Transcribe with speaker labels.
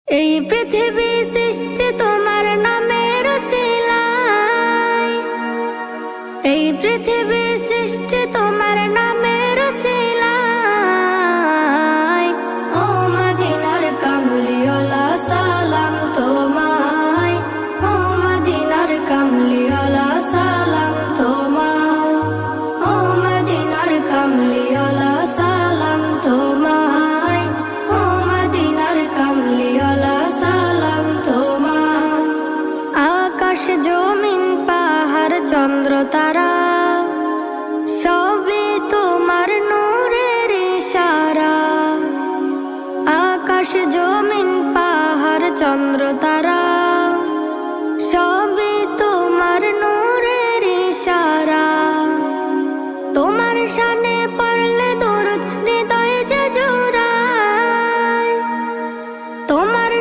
Speaker 1: এই পৃথিবী সৃষ্টি তোমার নামের উসিলায়, এই পৃথিবী সৃষ্টি তোমার নামের উসিলায়। ও মদিনার কামলিওয়ালা সালাম তোমায়, ও মদিনার কামলিওয়ালা সালাম তোমায়, ও মদিনার কামলিওয়ালা সালাম তোমায়, ও মদিনার কামলিওয়ালা সালাম তোমায়। আকাশ জমিন পাহাড় চন্দ্র তারা সবই তোমার নূরের ইশারা। আকাশ জমিন পাহাড় চন্দ্র তারা